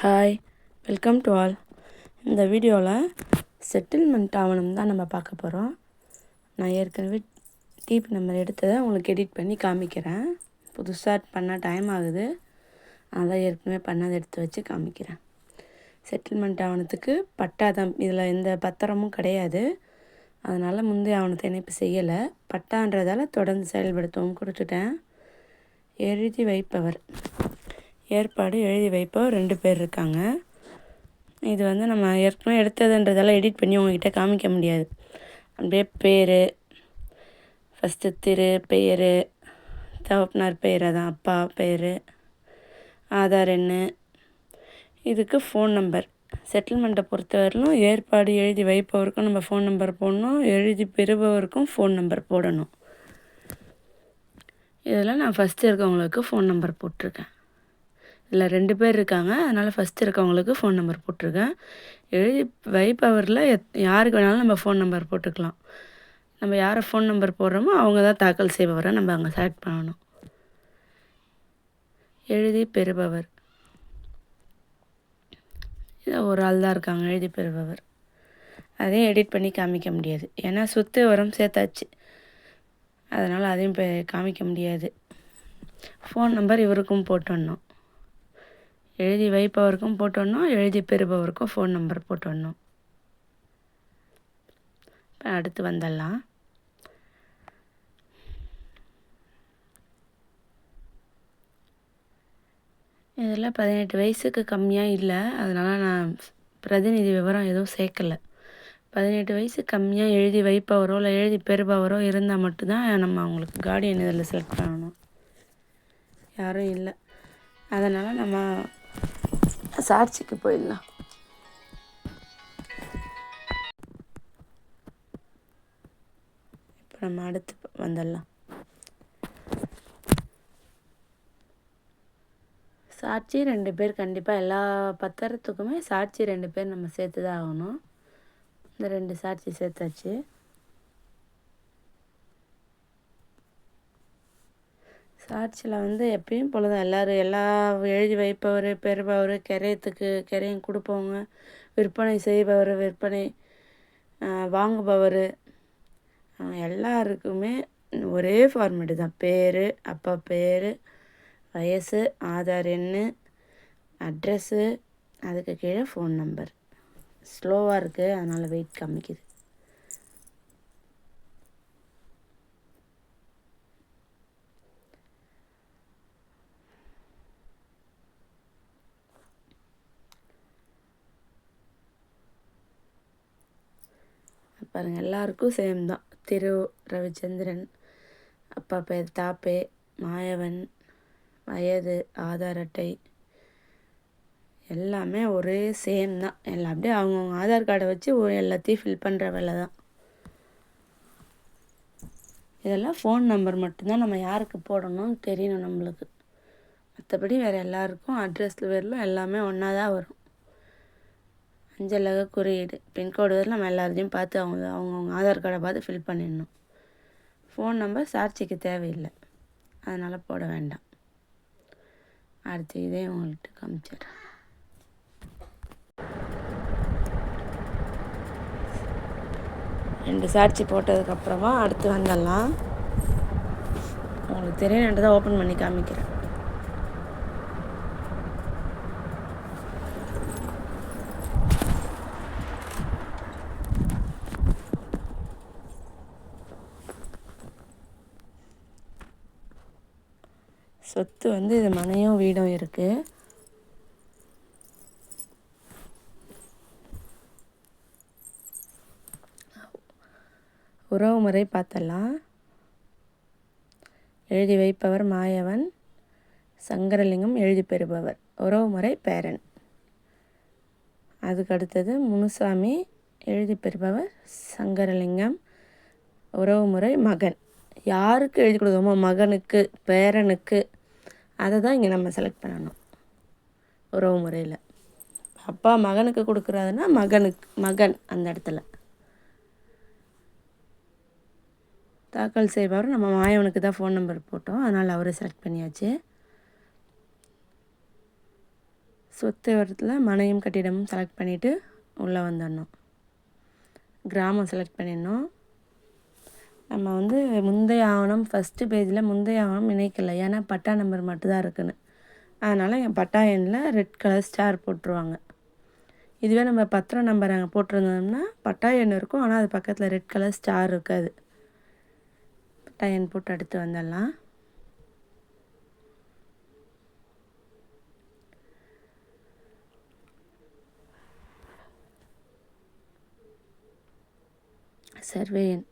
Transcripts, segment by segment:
Hi, welcome to all. இந்த வீடியோவில் settlement ஆவணம் தான் நம்ம பார்க்க போகிறோம். நான் ஏற்கனவே டிபி நம்பர் எடுத்ததை உங்களுக்கு எடிட் பண்ணி காமிக்கிறேன். புதுசாக பண்ண டைம் ஆகுது, அதான் ஏற்கனவே பண்ணதை எடுத்து வச்சு காமிக்கிறேன். செட்டில்மெண்ட் ஆவணத்துக்கு பட்டா தான், இதில் எந்த பத்திரமும் கிடையாது. அதனால் முந்தைய ஆவணத்தை இணைப்பு செய்யலை. பட்டான்றதால் தொடர்ந்து செயல்படுத்தவும் கொடுத்துட்டேன். எழுதி வைப்பவர் ஏற்பாடு எழுதி வைப்பவர் 2 பேர் இருக்காங்க. இது நம்ம ஏற்கனவே எடுத்ததுன்றதால எடிட் பண்ணி உங்கள்கிட்ட காமிக்க முடியாது. அப்படியே பேர், ஃபஸ்ட்டு பெயர், தகப்பனார் பேர், அதான் அப்பா பேர், ஆதார் எண், இதுக்கு ஃபோன் நம்பர். செட்டில்மெண்ட்டை பொறுத்தவரையிலும் ஏற்பாடு எழுதி வைப்பவருக்கும் நம்ம ஃபோன் நம்பர் போடணும், எழுதி பெறுபவருக்கும் ஃபோன் நம்பர் போடணும். இதில் நான் ஃபஸ்ட்டு இருக்கவங்களுக்கு ஃபோன் நம்பர் போட்டிருக்கேன். இதில் 2 பேர் இருக்காங்க, அதனால் ஃபஸ்ட்டு இருக்கவங்களுக்கு ஃபோன் நம்பர் போட்டிருக்கேன். எழுதி வைப்பவரில் யாருக்கு வேணாலும் நம்ம ஃபோன் நம்பர் போட்டுக்கலாம். நம்ம யாரை ஃபோன் நம்பர் போடுறோமோ அவங்க தான் தாக்கல் செய்பவரை நம்ம அங்கே செலக்ட் பண்ணணும். எழுதி பெறுபவர், இது ஒரு ஆள் தான் இருக்காங்க எழுதி பெறுபவர். அதையும் எடிட் பண்ணி காமிக்க முடியாது, ஏன்னா சொத்து விவரம் சேர்த்தாச்சு. அதனால் அதையும் காமிக்க முடியாது. ஃபோன் நம்பர் இவருக்கும் போட்டுடணும், எழுதி வைப்பவருக்கும் போட்டுடணும், எழுதி பெறுபவருக்கும் ஃபோன் நம்பர் போட்டுடணும். இப்போ அடுத்து வந்துடலாம். இதில் 18 வயசுக்கு கம்மியாக இல்லை, அதனால் நான் பிரதிநிதி விவரம் எதுவும் சேர்க்கலை. 18 வயசு கம்மியாக எழுதி வைப்பவரோ இல்லை எழுதி பெறுபவரோ இருந்தால் மட்டும்தான் நம்ம அவங்களுக்கு கார்டியன் இதில் செலக்ட் பண்ணணும். யாரும் இல்லை, அதனால் நம்ம சாட்சிக்கு போயிடலாம். இப்போ நம்ம அடுத்து வந்துடலாம். சாட்சி 2 பேர் கண்டிப்பாக, எல்லா பத்திரத்துக்குமே சாட்சி 2 பேர் நம்ம சேர்த்து தான் ஆகணும். இந்த 2 சாட்சி சேர்த்தாச்சு. சாட்சியில் எப்பயும் போல தான் எல்லோரும் எல்லா எழுதி வைப்பவர், பெறுபவர், கிரையம் கொடுப்பவங்க, விற்பனை செய்பவர், விற்பனை வாங்குபவர், எல்லாருக்குமே ஒரே ஃபார்மேட்டு தான். பேர், அப்பா பேர், வயசு, ஆதார் எண், அட்ரஸ்ஸு, அதுக்கு கீழே ஃபோன் நம்பர். ஸ்லோவாக இருக்குது, அதனால் வெயிட் காமிக்குது. பாருங்கள், எல்லாருக்கும் சேம் தான். திரு ரவிச்சந்திரன், அப்பா பேர் தாப்பே, மாயவன், வயது, ஆதார் அட்டை, எல்லாமே ஒரே சேம் தான். எல்லாம் அப்படியே அவங்கவுங்க ஆதார் கார்டை வச்சு எல்லாத்தையும் ஃபில் பண்ணுற வேலை தான். இதெல்லாம் ஃபோன் நம்பர் மட்டும்தான் நம்ம யாருக்கு போடணும்னு தெரியணும் நம்மளுக்கு. மற்றபடி வேறு எல்லாருக்கும் அட்ரஸில் வரலும் எல்லாமே ஒன்றா தான் வரும். அஞ்சலக குறியீடு, பின்கோடு வரை நம்ம எல்லாத்தையும் பார்த்து அவங்கவுங்க ஆதார் கார்டை பார்த்து ஃபில் பண்ணிடணும். ஃபோன் நம்பர் சாட்சிக்கு தேவையில்லை, அதனால் போட வேண்டாம். அடுத்து இதே உங்கள்கிட்ட காமிச்சிடுறேன். ரெண்டு சாட்சி போட்டதுக்கப்புறமா அடுத்து வந்துடலாம். உங்களுக்கு தெரியும், 2 தான் ஓப்பன் பண்ணி காமிக்கிறேன். சொத்து இது மனையும் வீடும் இருக்குது. உறவு முறை பார்த்தலாம். எழுதி வைப்பவர் மாயவன், சங்கரலிங்கம் எழுதி பெறுபவர். உறவு முறை பேரன். அதுக்கு அடுத்தது முனுசாமி எழுதி பெறுபவர் சங்கரலிங்கம். உறவு முறை மகன். யாருக்கு எழுதி கொடுக்குறோமோ மகனுக்கு, பேரனுக்கு, அதை தான் இங்கே நம்ம செலக்ட் பண்ணணும். உறவு முறையில் அப்பா மகனுக்கு கொடுக்குறாருன்னா மகன் அந்த இடத்துல. தாக்கல் செய்பவர் நம்ம மாயவனுக்கு தான் ஃபோன் நம்பர் போட்டோம், அதனால் அவரை செலக்ட் பண்ணியாச்சு. சொத்து விவரத்தில் மனையும் கட்டிடமும் செலக்ட் பண்ணிவிட்டு உள்ளே வந்துடணும். கிராமம் செலக்ட் பண்ணிடணும். நம்ம வந்து முந்தைய ஆவணம் ஃபஸ்ட்டு பேஜில் முந்தைய ஆவணம் இணைக்கலை, ஏன்னா பட்டா நம்பர் மட்டும்தான் இருக்குன்னு. அதனால் என் பட்டா எண்ணில் ரெட் கலர் ஸ்டார் போட்டுருவாங்க. இதுவே நம்ம பத்திரம் நம்பர் அங்கே போட்டிருந்தோம்னா பட்டா எண் இருக்கும், ஆனால் அது பக்கத்தில் ரெட் கலர் ஸ்டார் இருக்காது. பட்டா எண் போட்டு அடுத்து வந்துடலாம். சர்வே எண்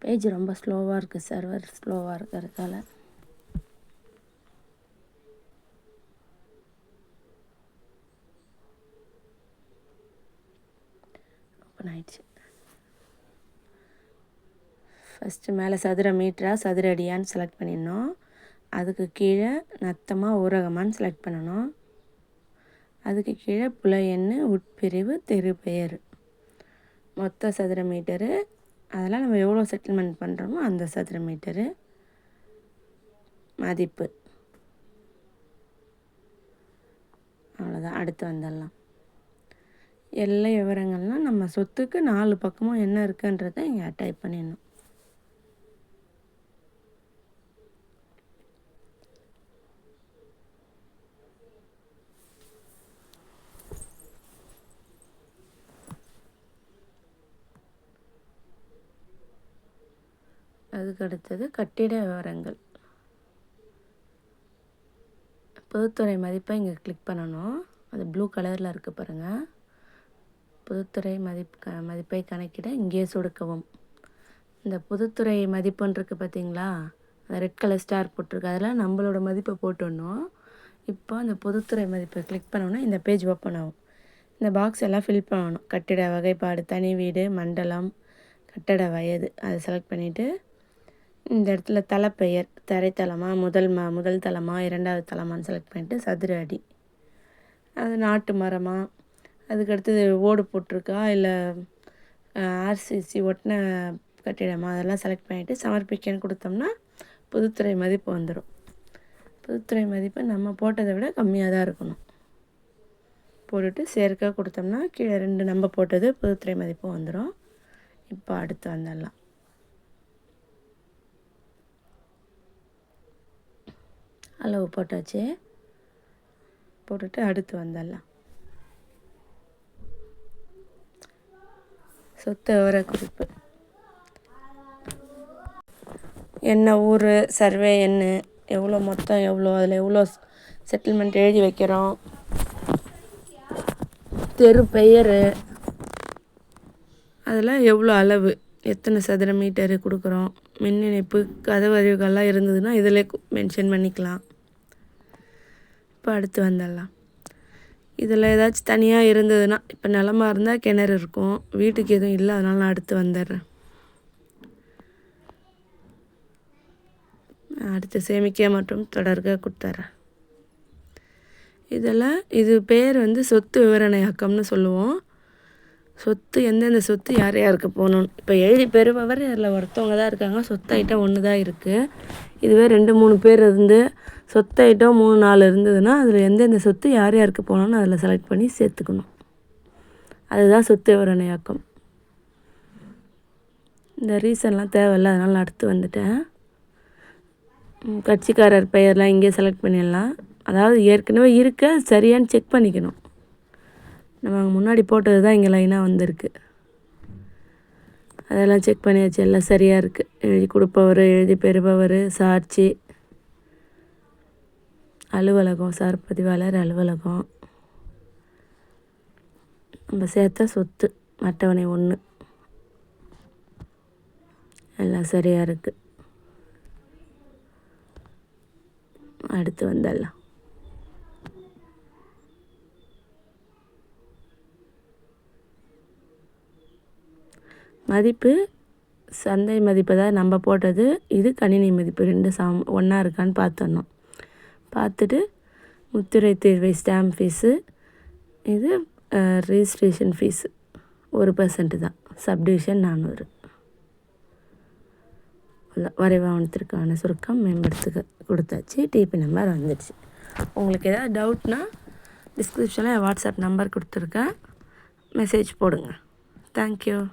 பேஜ் ரொம்ப ஸ்லோவாக இருக்குது, சர்வர் ஸ்லோவாக இருக்கிறதால. ஓப்பன் ஆயிடுச்சு. ஃபஸ்ட்டு மேலே சதுர மீட்டரா சதுர அடியான்னு செலக்ட் பண்ணிடணும். அதுக்கு கீழே நத்தமாக ஊரகமானு செலக்ட் பண்ணணும். அதுக்கு கீழே புல எண், உட்பிரிவு, தெரு பெயர், மொத்த சதுர மீட்டரு, அதெல்லாம் நம்ம எவ்வளோ செட்டில்மெண்ட் பண்ணுறோமோ அந்த சதுர மீட்டரு, மதிப்பு. அவ்வளோதான். அடுத்து வந்துடலாம். எல்லா விவரங்கள்லாம் நம்ம சொத்துக்கு 4 பக்கமும் என்ன இருக்குன்றதை இங்கே டைப் பண்ணிடணும். அதுக்கு அடுத்தது கட்டிட விவரங்கள். பொதுத்துறை மதிப்பை இங்கே கிளிக் பண்ணணும். அது ப்ளூ கலரில் இருக்குது பாருங்கள். பொதுத்துறை மதிப்பை கணக்கிட இங்கே சொடுக்கவும். இந்த பொதுத்துறை மதிப்புன்னு இருக்குது பார்த்தீங்களா, அந்த ரெட் கலர் ஸ்டார் போட்டிருக்கு, அதில் நம்மளோட மதிப்பை போட்டுடணும். இப்போ அந்த பொதுத்துறை மதிப்பை கிளிக் பண்ணோன்னா இந்த பேஜ் ஓப்பன் ஆகும். இந்த பாக்ஸ் எல்லாம் ஃபில் பண்ணணும். கட்டிட வகைப்பாடு, தனி வீடு, மண்டலம், கட்டட வயது, அதை செலக்ட் பண்ணிவிட்டு இந்த இடத்துல தலைப்பெயர், தரைத்தளமா, முதல் தளமா, 2வது தளமான்னு செலக்ட் பண்ணிவிட்டு சதுர அடி, அது நாட்டு மரமா, அதுக்கடுத்தது ஓடு போட்டிருக்கா இல்லை ஆர்சிசி ஒட்டின கட்டிடமா, அதெல்லாம் செலக்ட் பண்ணிவிட்டு சமர்ப்பிக்கன்னு கொடுத்தோம்னா பொதுத்துறை மதிப்பு வந்துடும். பொதுத்துறை மதிப்பு நம்ம போட்டதை விட கம்மியாக தான் இருக்கணும். போட்டுட்டு சேர்க்க கொடுத்தோம்னா கீழே 2 நம்ம போட்டது பொதுத்துறை மதிப்பு வந்துடும். இப்போ அடுத்து வந்துடலாம். அளவு போட்டாச்சு. போட்டுட்டு அடுத்து வந்துடலாம். சொத்து விவர குறிப்பு, என்ன ஊர், சர்வே எண், எவ்வளோ மொத்தம் எவ்வளோ, அதில் எவ்வளோ செட்டில்மெண்ட் எழுதி வைக்கிறோம், தெரு பெயர், அதில் எவ்வளோ அளவு, எத்தனை சதுர மீட்டரு கொடுக்குறோம், மின் இணைப்பு, கதவு அறிவுகள்லாம் இருந்ததுன்னா இதில் மென்ஷன் பண்ணிக்கலாம். இப்போ அடுத்து வந்துடலாம். இதில் ஏதாச்சும் தனியாக இருந்ததுன்னா, இப்போ நிலமா இருந்தால் கிணறு இருக்கும், வீட்டுக்கு எதுவும் இல்லை, அதனால நான் அடுத்து வந்துடுறேன். அடுத்து சேமிக்க மற்றும் தொடர்க கொடுத்துட்றேன். இதில் இது பேர் வந்து சொத்து விவரணையாக்கம்னு சொல்லுவோம். சொத்து எந்தெந்த சொத்து யார் யாருக்கு போகணும், இப்போ எழுதி பெறுபவர் அதில் ஒருத்தவங்க தான் இருக்காங்க, சொத்து ஐட்டம் ஒன்று தான் இருக்குது. இதுவே 2-3 பேர் இருந்து சொத்து ஐட்டம் 3-4 இருந்ததுன்னா அதில் எந்தெந்த சொத்து யார் யாருக்கு போகணுன்னு அதில் செலக்ட் பண்ணி சேர்த்துக்கணும். அதுதான் சொத்து விவரணையாக்கம். இந்த ரீசன்லாம் தேவையில்லை, அதனால் நான் அடுத்து வந்துட்டேன். கட்சிக்காரர் பெயர்லாம் இங்கே செலக்ட் பண்ணிடலாம். அதாவது ஏற்கனவே இருக்க சரியான்னு செக் பண்ணிக்கணும். நம்ம முன்னாடி போட்டது தான் இங்கே லைனாக வந்திருக்கு, அதெல்லாம் செக் பண்ணியாச்சு, எல்லாம் சரியாக இருக்குது. எழுதி கொடுப்பவர், எழுதி பெறுபவர், சாட்சி, அலுவலகம், சார் பதிவாளர் அலுவலகம், நம்ம சேர்த்த சொத்து அட்டவணை 1 எல்லாம் சரியாக இருக்குது. அடுத்து வந்துடலாம். மதிப்பு சந்தை மதிப்பு தான் நம்ம போட்டது, இது கணினி மதிப்பு, 2 ஒன்றா இருக்கான்னு பார்த்துடணும். பார்த்துட்டு முத்திரை தேர்வை ஸ்டாம்ப் ஃபீஸு, இது ரிஜிஸ்ட்ரேஷன் ஃபீஸு 1% தான், சப்டிவிஷன் 400. வரைவானத்திற்கான சுருக்கம் மேம்படுத்துக கொடுத்தாச்சு. டிபி நம்பர் வந்துடுச்சு. உங்களுக்கு ஏதாவது டவுட்னா டிஸ்கிரிப்ஷனில் வாட்ஸ்அப் நம்பர் கொடுத்துருக்கேன், மெசேஜ் போடுங்க. தேங்க்யூ.